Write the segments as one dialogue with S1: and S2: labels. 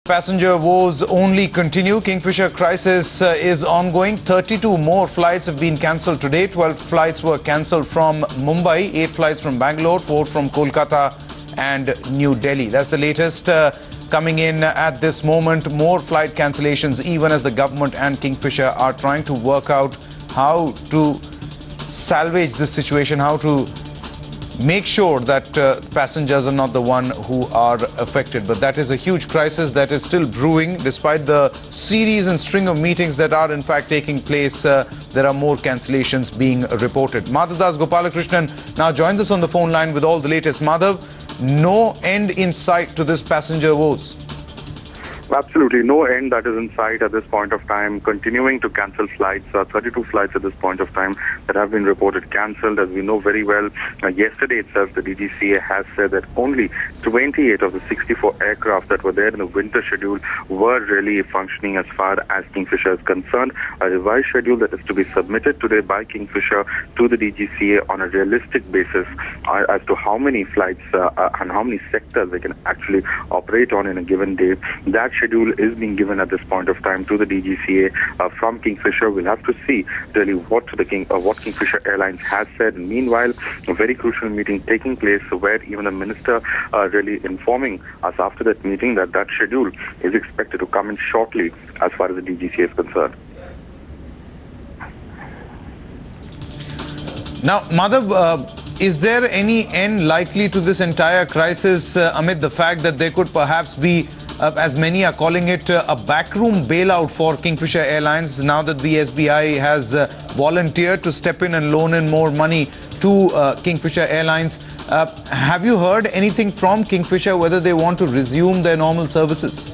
S1: Passenger woes only continue. Kingfisher crisis is ongoing. 32 more flights have been cancelled today. 12 flights were cancelled from Mumbai, 8 flights from Bangalore, 4 from Kolkata and New Delhi. That's the latest coming in at this moment. More flight cancellations, even as the government and Kingfisher are trying to work out how to salvage this situation, how to make sure that passengers are not the one who are affected. But that is a huge crisis that is still brewing. Despite the series and string of meetings that are in fact taking place, there are more cancellations being reported. Madhav Gopalakrishnan now joins us on the phone line with all the latest. Madhav, no end in sight to this passenger woes.
S2: Absolutely no end that is in sight at this point of time. Continuing to cancel flights, 32 flights at this point of time that have been reported cancelled. As we know very well, yesterday itself the DGCA has said that only 28 of the 64 aircraft that were there in the winter schedule were really functioning as far as Kingfisher is concerned. A revised schedule that is to be submitted today by Kingfisher to the DGCA on a realistic basis as to how many flights and how many sectors they can actually operate on in a given day. That schedule is being given at this point of time to the DGCA from Kingfisher. We'll have to see really what Kingfisher Airlines has said. Meanwhile, a very crucial meeting taking place where even the minister really informing us after that meeting that that schedule is expected to come in shortly as far as the DGCA is concerned.
S1: Now, Madhav, is there any end likely to this entire crisis amid the fact that there could perhaps be, as many are calling it, a backroom bailout for Kingfisher Airlines now that the SBI has volunteered to step in and loan in more money to Kingfisher Airlines? Have you heard anything from Kingfisher whether they want to resume their normal services?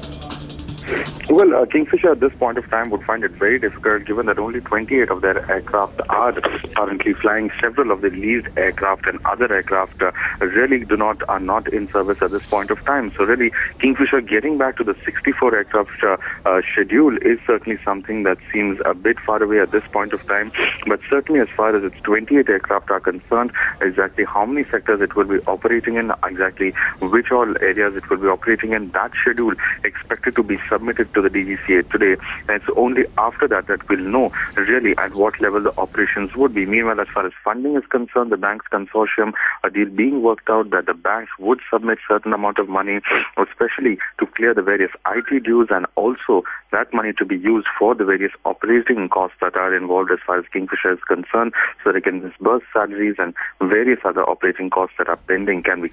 S2: Well, Kingfisher at this point of time would find it very difficult given that only 28 of their aircraft are currently flying. Several of the leased aircraft and other aircraft really are not in service at this point of time. So really, Kingfisher getting back to the 64 aircraft schedule is certainly something that seems a bit far away at this point of time. But certainly as far as its 28 aircraft are concerned, exactly how many sectors it will be operating in, exactly which all areas it will be operating in, that schedule expected to be submitted to the DGCA today, and it's only after that that we'll know really at what level the operations would be. Meanwhile, as far as funding is concerned, the banks consortium, a deal being worked out that the banks would submit certain amount of money, especially to clear the various IT dues, and also that money to be used for the various operating costs that are involved as far as Kingfisher is concerned, so they can disburse salaries and various other operating costs that are pending can be